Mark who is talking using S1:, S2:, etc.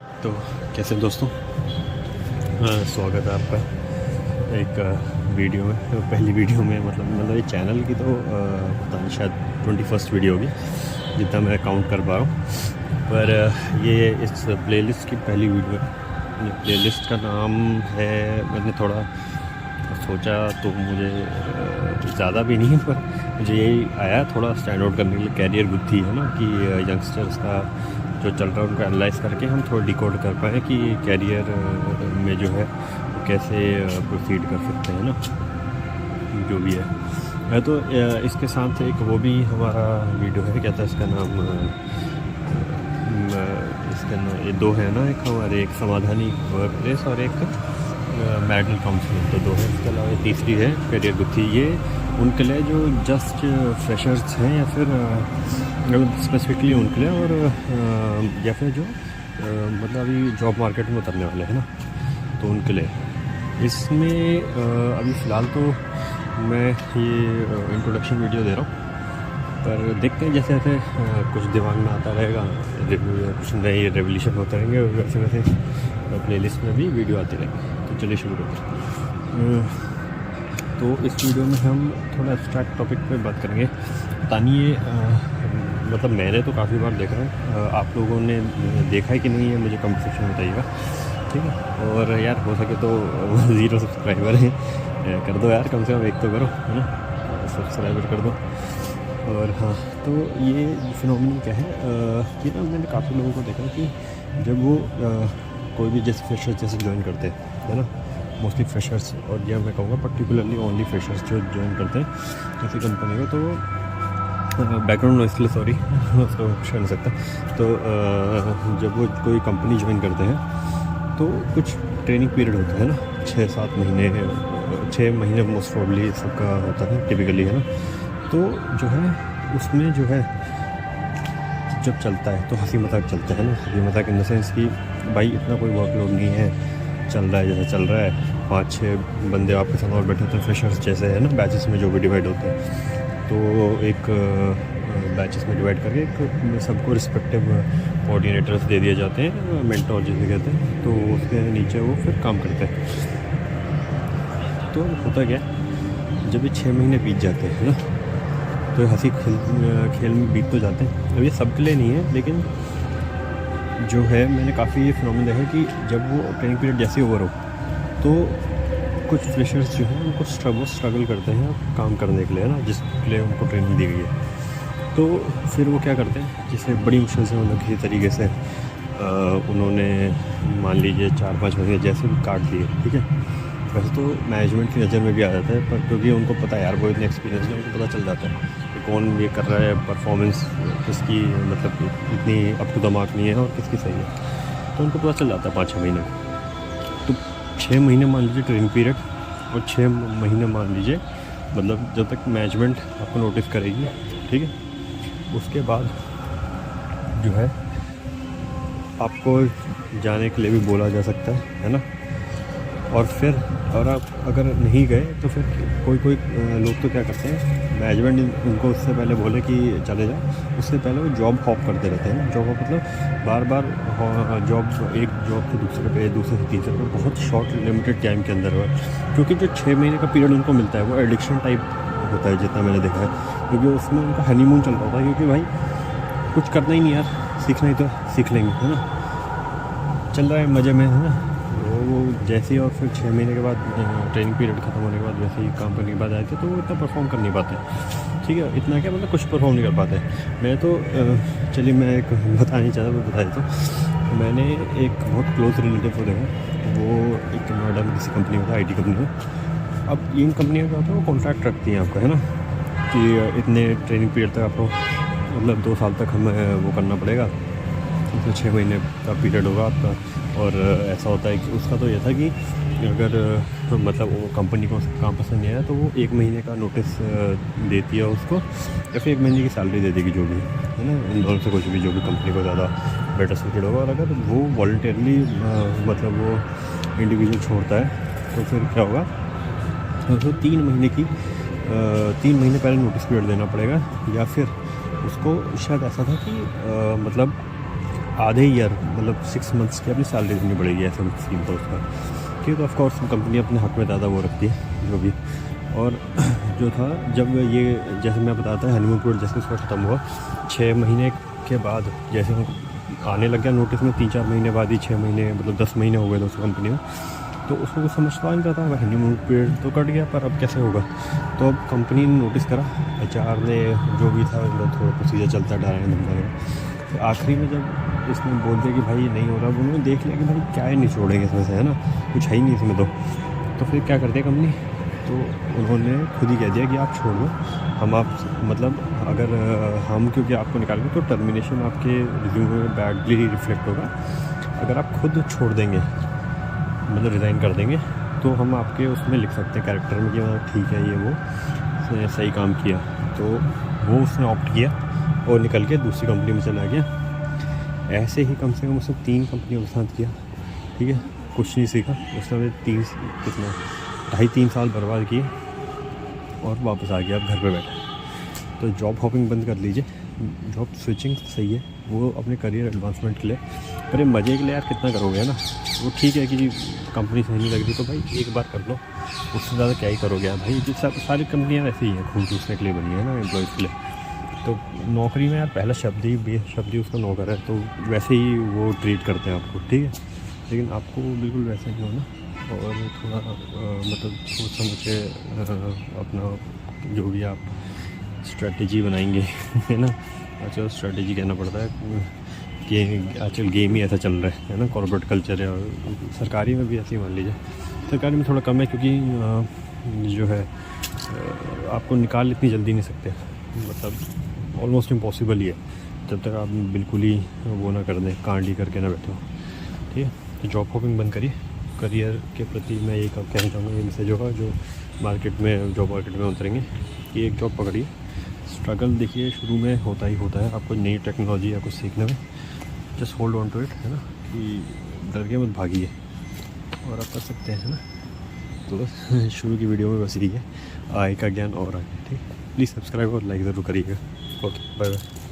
S1: तो कैसे दोस्तों, स्वागत है आपका एक वीडियो में। तो पहली वीडियो में मतलब ये चैनल की तो पता नहीं, शायद 21st वीडियो होगी जितना मैं काउंट कर पा रहा हूँ। पर ये इस प्लेलिस्ट की पहली वीडियो है। ये प्लेलिस्ट का नाम है, मैंने थोड़ा सोचा तो मुझे ज़्यादा भी नहीं, पर मुझे यही आया थोड़ा स्टैंड आउट करने के लिए। कैरियर बुद्धि है ना, कि यंगस्टर्स का जो चल रहा है उनको एनालाइज करके हम थोड़ा डिकोड कर पाएँ कि कैरियर में जो है वो कैसे प्रोसीड कर सकते हैं ना, जो भी है। तो इसके साथ एक वो भी हमारा वीडियो है, क्या था इसका नाम, ये दो है ना, एक हमारे एक समाधानी वर्क प्लेस और एक मैरिटल काउंसलिंग, तो दो है। इसके अलावा तीसरी है करियर बुद्धि। ये उनके लिए जो जस्ट फ्रेशर्स हैं, या फिर स्पेसिफिकली उनके लिए, और या फिर जो मतलब अभी जॉब मार्केट में उतरने वाले हैं ना, तो उनके लिए इसमें अभी फ़िलहाल तो मैं ये इंट्रोडक्शन वीडियो दे रहा हूँ, पर देखते हैं जैसे जैसे कुछ दिमाग में आता रहेगा, कुछ नए रेवोल्यूशन होते रहेंगे, वैसे वैसे प्लेलिस्ट में भी वीडियो आती रहेंगी। तो चलिए शुरू करते हैं। तो इस वीडियो में हम थोड़ा एब्स्ट्रैक्ट टॉपिक पे बात करेंगे। तानी ये मतलब मैंने तो काफ़ी बार देखा है, आप लोगों ने देखा है कि नहीं है, मुझे कमेंट सेक्शन में बताइएगा, ठीक है। और यार हो सके तो 0 सब्सक्राइबर हैं, कर दो यार, कम से कम एक तो करो, है ना, सब्सक्राइबर कर दो। और हाँ, तो ये फिनोमिनन क्या है कि ना, मैंने काफ़ी लोगों को देखा कि जब वो कोई भी जैसे फ्रेशर्स जैसे ज्वाइन करते हैं, है ना, मोस्टली फ्रेशर्स, और या मैं कहूँगा पर्टिकुलरली ओनली फ्रेशर्स जो ज्वाइन करते हैं किसी कंपनी को, तो बैकग्राउंड नॉइस के लिए सॉरी, उसको कुछ कर नहीं सकता। तो जब वो कोई कंपनी ज्वाइन करते हैं तो कुछ ट्रेनिंग पीरियड होता है ना, 6-7 महीने, 6 महीने मोस्ट प्रॉब्ली सबका होता है टिपिकली, है ना। तो जो है उसमें जो है जब चलता है तो हंसी मजाक चलता है ना, हंसी मजाक इन द सेंस कि भाई इतना कोई वर्कलोड नहीं है, चल रहा है जैसा चल रहा है। 5-6 बंदे आपके साथ और बैठे होते हैं फ्रेशर्स जैसे, है ना, बैचेस में जो भी डिवाइड होते हैं। तो एक बैचेस में डिवाइड करके एक सबको रिस्पेक्टिव कोऑर्डिनेटर्स दे दिए जाते हैं, मेंटोर जिसे कहते हैं। तो उसके नीचे वो फिर काम करते हैं। तो होता क्या है, जब ये 6 महीने बीत जाते हैं ना, तो हंसी खेल में बीत तो जाते हैं। अब ये सबके लिए नहीं है, लेकिन जो है मैंने काफ़ी ये फिनोमेना देखा कि जब वो ट्रेनिंग पीरियड जैसे ओवर हो, तो कुछ फ्रेशर्स जो हैं उनको स्ट्रगल करते हैं काम करने के लिए, है ना, जिसके लिए उनको ट्रेनिंग दी गई है। तो फिर वो क्या करते हैं, जिसे बड़ी मुश्किल से मतलब किसी तरीके से उन्होंने मान लीजिए 4-5 महीने जैसे भी काट दिए, ठीक है। वैसे तो मैनेजमेंट की नज़र में भी आ जाता है, पर क्योंकि उनको पता है यार, वो इतने एक्सपीरियंस है, उनको पता चल जाता है कि कौन ये कर रहा है, परफॉर्मेंस किसकी मतलब इतनी अप टू द मार्क नहीं है और किसकी सही है, तो उनको पता चल जाता है 5-6 महीने में। तो 6 महीने मान लीजिए ट्रेनिंग पीरियड, और 6 महीने मान लीजिए मतलब जब तक मैनेजमेंट आपको नोटिस करेगी, ठीक है। उसके बाद जो है आपको जाने के लिए भी बोला जा सकता है ना। और फिर और आप अगर नहीं गए तो फिर कोई लोग तो क्या करते हैं, मैनेजमेंट उनको उससे पहले बोले कि चले जाओ, उससे पहले वो जॉब हॉप करते रहते हैं। जॉब हॉप मतलब बार बार जॉब, एक जॉब से दूसरे पे, दूसरे से तीसरे पे, बहुत शॉर्ट लिमिटेड टाइम के अंदर हुआ। क्योंकि जो 6 महीने का पीरियड उनको मिलता है वो एडिक्शन टाइप होता है, जितना मैंने देखा है। क्योंकि उसमें उनका हनीमून चल रहा था, क्योंकि भाई कुछ करना ही नहीं यार, सीखना ही तो सीख लेंगे, है ना, चल रहा है मज़े में, है ना। वो जैसे ही, और फिर 6 महीने के बाद ट्रेनिंग पीरियड ख़त्म होने के बाद वैसे ही काम करने के बाद आए थे, तो वो इतना परफॉर्म कर नहीं पाते, ठीक है। इतना क्या मतलब कुछ परफॉर्म नहीं कर पाते। मैं तो चलिए मैं एक बताना नहीं चाहता, मैं बता देता हूँ। मैंने एक बहुत क्लोज रिलेटिव को देखा, वो एक नोएडा में किसी कंपनी में था, IT कंपनी में। अब इन कंपनियों का होता है, वो कॉन्ट्रैक्ट रखती हैं आपका, है ना, कि इतने ट्रेनिंग पीरियड तक आपको मतलब 2 साल तक हमें वो करना पड़ेगा, तो 6 महीने का पीरियड होगा आपका। और ऐसा होता है कि उसका तो ये था कि अगर मतलब वो कंपनी को काम पसंद नहीं आया तो वो 1 महीने का नोटिस देती है उसको, या फिर 1 महीने की सैलरी दे देगी, जो भी, है ना, इन दोनों से कुछ भी, जो भी कंपनी को ज़्यादा बेटर सूटेड होगा। और अगर वो वॉलंटियरली मतलब वो इंडिविजुअल छोड़ता है तो फिर क्या होगा, तो 3 महीने की 3 महीने पहले नोटिस पीरियड देना पड़ेगा, या फिर उसको शायद ऐसा था कि मतलब आधे ईयर मतलब 6 मंथ्स की अपनी सैलरी देनी पड़ेगी, ऐसा स्कीम था उसका। ठीक है, तो ऑफकोर्स कंपनी अपने हक में ज़्यादा वो रखती है जो भी। और जो था जब ये जैसे मैं बताता हनीमून पीरियड जैसे उसका ख़त्म हुआ 6 महीने के बाद, जैसे आने लग गया नोटिस में 3-4 महीने बाद ही, 6 महीने मतलब 10 महीने हो गए थे उस कंपनी में, तो उसको कुछ समझता नहीं था। हनीमून पीरियड तो कट गया, पर अब कैसे होगा। तो अब कंपनी ने नोटिस करा, HR ने जो भी था मतलब थोड़ा प्रोसीजर चलता डराने धमकाने का। तो आखिरी में जब इसने बोल दिया कि भाई ये नहीं हो रहा, उन्होंने देख लिया कि भाई क्या ही नहीं छोड़ेंगे इसमें से, है ना, कुछ है ही नहीं इसमें। तो फिर क्या करते कंपनी, तो उन्होंने खुद ही कह दिया कि आप छोड़ दो, हम आप मतलब अगर हम क्योंकि आपको निकालेंगे तो टर्मिनेशन आपके रिज्यूमे में बैडली रिफ्लेक्ट होगा। अगर आप खुद छोड़ देंगे मतलब रिज़ाइन कर देंगे, तो हम आपके उसमें लिख सकते हैं कैरेक्टर में कि मतलब ठीक है ये वो सही काम किया। तो वो उसने ऑप्ट किया और निकल के दूसरी कंपनी में चला गया। ऐसे ही कम से कम उसने 3 कंपनियों के साथ किया। ठीक है, कुछ नहीं सीखा उसने, 2.5-3 साल बर्बाद किए और वापस आ गया अब घर पे बैठा। तो जॉब हॉपिंग बंद कर लीजिए, जॉब स्विचिंग सही है वो अपने करियर एडवांसमेंट के लिए, पर मज़े के लिए यार कितना करोगे, है ना। वो ठीक है कि कंपनी सही नहीं लग रही तो भाई एक बार कर लो, उससे ज़्यादा क्या ही करोगे यार भाई। सारी कंपनियाँ ऐसी ही हैं, खून चूसने के लिए बनी है ना एम्प्लॉयज़ के लिए। तो नौकरी में यार पहला शब्द ही उसका नौकर है, तो वैसे ही वो ट्रीट करते हैं आपको। ठीक है, लेकिन आपको बिल्कुल वैसा ही होना और थोड़ा मतलब सोच समझ के अपना जो भी आप स्ट्रेटजी बनाएंगे है ना। आजकल स्ट्रेटजी कहना पड़ता है कि आजकल गेम ही ऐसा चल रहा है ना, कॉर्पोरेट कल्चर है। और सरकारी में भी ऐसे ही मान लीजिए, सरकारी में थोड़ा कम है क्योंकि जो है आपको निकाल इतनी जल्दी नहीं सकते, मतलब ऑलमोस्ट इम्पॉसिबल ही है जब तक आप बिल्कुल ही वो ना कर दें, कांड ही करके ना बैठो। ठीक है, तो जॉब हॉपिंग बंद करिए। करियर के प्रति मैं ये कहना चाहूँगा, ये मैसेज होगा जो मार्केट में जॉब मार्केट में उतरेंगे कि एक जॉब पकड़िए। स्ट्रगल देखिए शुरू में होता ही होता है, आपको नई टेक्नोलॉजी या कुछ सीखने में, just hold on to it, है ना, कि डर के मत भागिए और आप कर सकते हैं, है ना। तो बस शुरू की वीडियो में बस यही है, आय का ज्ञान और आगे। ठीक, प्लीज़ सब्सक्राइब और लाइक ज़रूर करिएगा। Okay, bye bye.